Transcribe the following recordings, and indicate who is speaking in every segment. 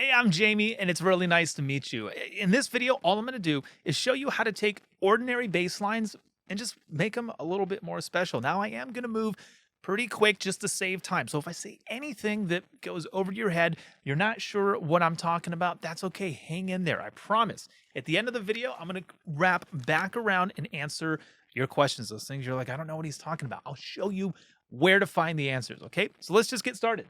Speaker 1: Hey, I'm Jamie, and it's really nice to meet you. In this video, all I'm going to do is show you how to take ordinary bass lines and just make them a little bit more special. Now, I am going to move pretty quick just to save time. So if I say anything that goes over your head, you're not sure what I'm talking about, that's okay. Hang in there. I promise. At the end of the video, I'm going to wrap back around and answer your questions. Those things you're like, I don't know what he's talking about. I'll show you where to find the answers, okay? So let's just get started.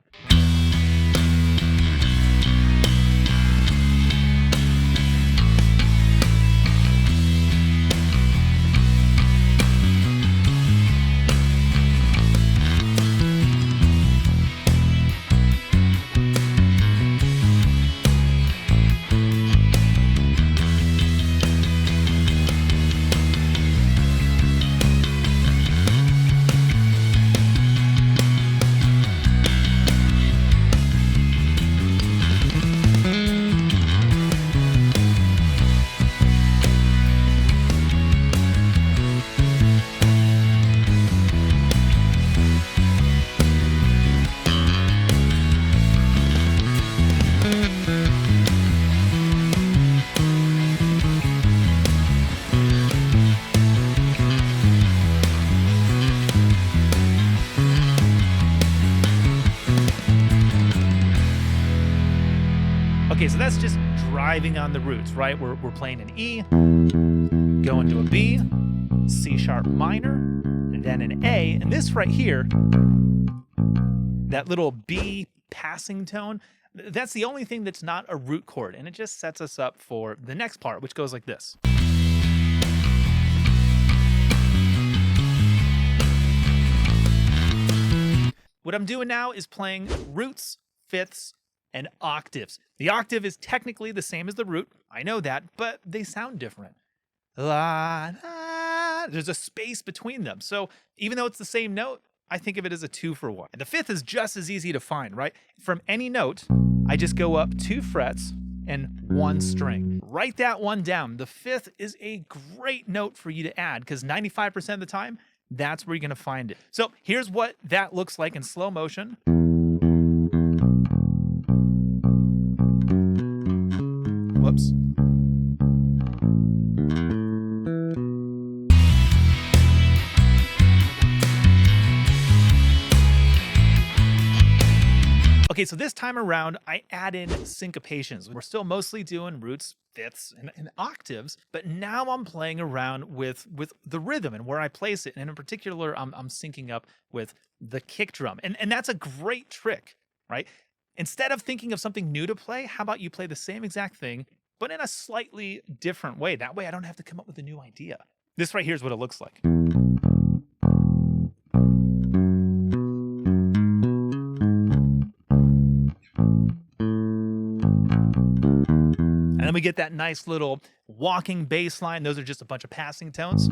Speaker 1: Okay, so that's just driving on the roots, right? We're playing an E, going to a B, C sharp minor, and then an A. And this right here, that little B passing tone, that's the only thing that's not a root chord. And it just sets us up for the next part, which goes like this. What I'm doing now is playing roots, fifths, and octaves. The octave is technically the same as the root. I know that, but they sound different. La, la, there's a space between them. So even though it's the same note, I think of it as a 2-for-1. And the fifth is just as easy to find, right? From any note, I just go up 2 frets and 1 string. Write that one down. The fifth is a great note for you to add because 95% of the time, that's where you're gonna find it. So here's what that looks like in slow motion. Whoops. Okay, so this time around, I add in syncopations. We're still mostly doing roots, fifths, and octaves, but now I'm playing around with the rhythm and where I place it. And in particular, I'm syncing up with the kick drum. And that's a great trick, right? Instead of thinking of something new to play, how about you play the same exact thing, but in a slightly different way? That way I don't have to come up with a new idea. This right here is what it looks like. And then we get that nice little walking bass line. Those are just a bunch of passing tones.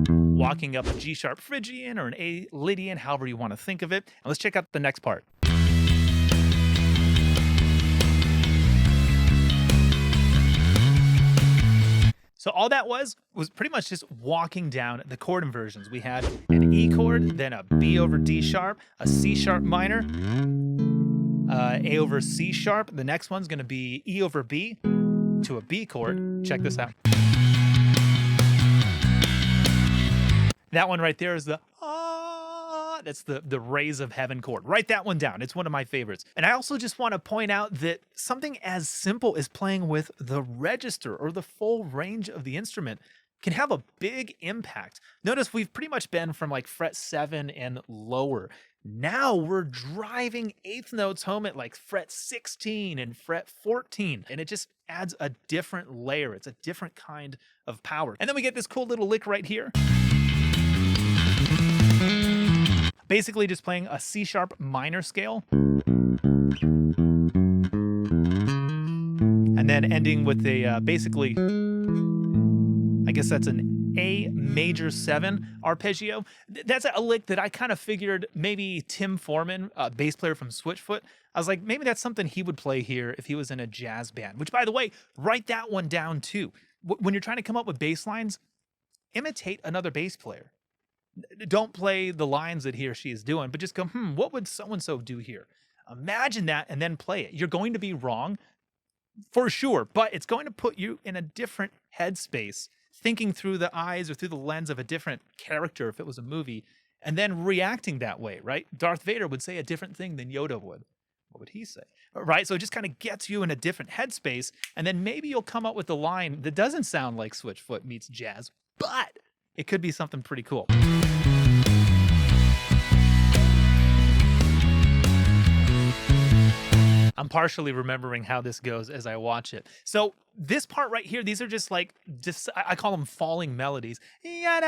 Speaker 1: Walking up a G sharp Phrygian or an A Lydian, however you want to think of it. And let's check out the next part. So all that was pretty much just walking down the chord inversions. We had an E chord, then a B over D sharp, a C sharp minor, A over C sharp. The next one's going to be E over B to a B chord. Check this out. That one right there is the that's the Rays of Heaven chord. Write that one down. It's one of my favorites. And I also just want to point out that something as simple as playing with the register or the full range of the instrument can have a big impact. Notice we've pretty much been from like fret 7 and lower. Now we're driving eighth notes home at like fret 16 and fret 14. And it just adds a different layer. It's a different kind of power. And then we get this cool little lick right here. Basically just playing a C sharp minor scale. And then ending with a basically, I guess that's an A major 7 arpeggio. That's a lick that I kind of figured maybe Tim Foreman, a bass player from Switchfoot, I was like, maybe that's something he would play here if he was in a jazz band, which by the way, write that one down too. When you're trying to come up with bass lines, imitate another bass player. Don't play the lines that he or she is doing, but just go, what would so-and-so do here? Imagine that and then play it. You're going to be wrong for sure, but it's going to put you in a different headspace, thinking through the eyes or through the lens of a different character if it was a movie, and then reacting that way, right? Darth Vader would say a different thing than Yoda would. What would he say? Right? So it just kind of gets you in a different headspace, and then maybe you'll come up with a line that doesn't sound like Switchfoot meets jazz, but it could be something pretty cool. I'm partially remembering how this goes as I watch it. So this part right here, these are just like, I call them falling melodies. Like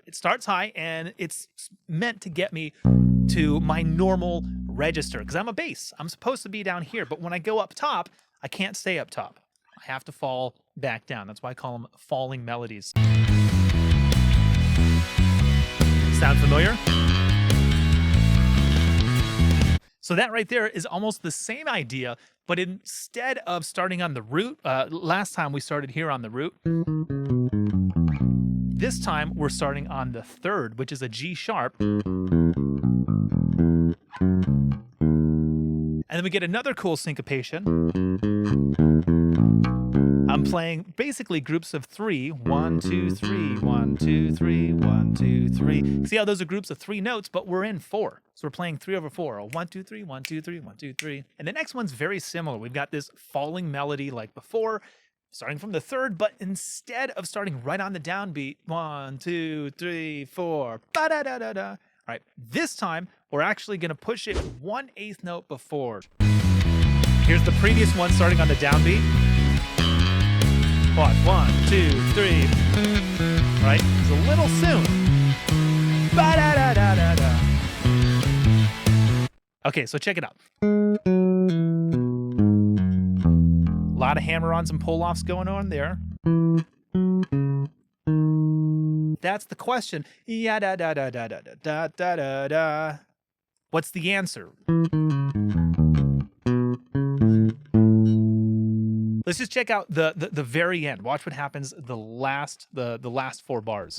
Speaker 1: it starts high and it's meant to get me to my normal register because I'm a bass. I'm supposed to be down here, but when I go up top, I can't stay up top. I have to fall back down. That's why I call them falling melodies. Sound familiar? So that right there is almost the same idea, but instead of starting on the root, last time we started here on the root, this time we're starting on the third, which is a G sharp. And then we get another cool syncopation. I'm playing basically groups of 3. 1, 2, 3, 1, 2, 3, 1, 2, 3. See how those are groups of 3 notes, but we're in 4. So we're playing 3 over 4. 1, 2, 3, 1, 2, 3, 1, 2, 3. And the next one's very similar. We've got this falling melody like before, starting from the third, but instead of starting right on the downbeat, 1, 2, 3, 4, ba-da-da-da-da. All right, this time we're actually going to push it 1/8 note before. Here's the previous one starting on the downbeat. 1, 2, 3. Right? It's a little soon. Ba-da-da-da-da-da. Okay, so check it out. A lot of hammer-ons and pull-offs going on there. That's the question. Ya-da-da-da-da-da-da-da-da-da. What's the answer? Let's just check out the very end. Watch what happens the last 4 bars.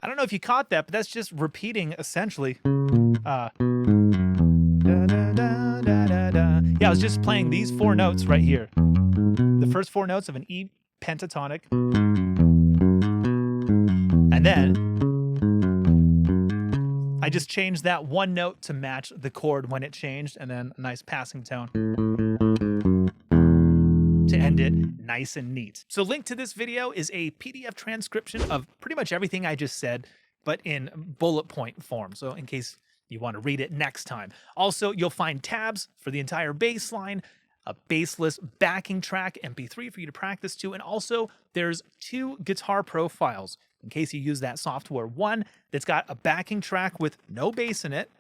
Speaker 1: I don't know if you caught that, but that's just repeating essentially. Yeah, I was just playing these 4 notes right here. The first 4 notes of an E pentatonic. And then I just changed that 1 note to match the chord when it changed, and then a nice passing tone to end it nice and neat. So link to this video is a PDF transcription of pretty much everything I just said, but in bullet point form. So in case you want to read it next time. Also, you'll find tabs for the entire bass line, a bassless backing track, MP3 for you to practice to, and also there's 2 guitar profiles in case you use that software. One that's got a backing track with no bass in it,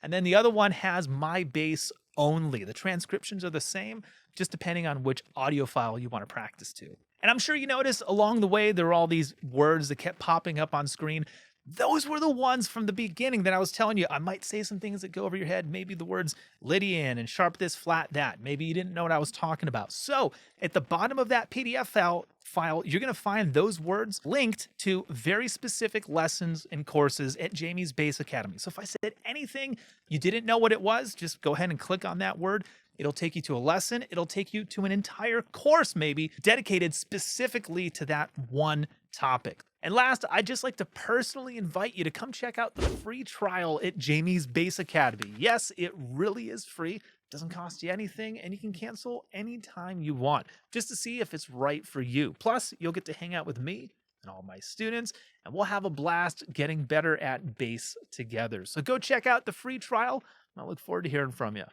Speaker 1: and then the other one has my bass only. The transcriptions are the same, just depending on which audio file you want to practice to. And I'm sure you noticed along the way there were all these words that kept popping up on screen. Those were the ones from the beginning that I was telling you. I might say some things that go over your head. Maybe the words Lydian and sharp this, flat that. Maybe you didn't know what I was talking about. So at the bottom of that PDF file, you're going to find those words linked to very specific lessons and courses at Jamie's Bass Academy. So if I said anything you didn't know what it was, just go ahead and click on that word. It'll take you to a lesson. It'll take you to an entire course maybe dedicated specifically to that one topic. And last, I'd just like to personally invite you to come check out the free trial at Jamie's Bass Academy. Yes, it really is free. It doesn't cost you anything, and you can cancel anytime you want just to see if it's right for you. Plus, you'll get to hang out with me and all my students, and we'll have a blast getting better at bass together. So go check out the free trial, and I look forward to hearing from you.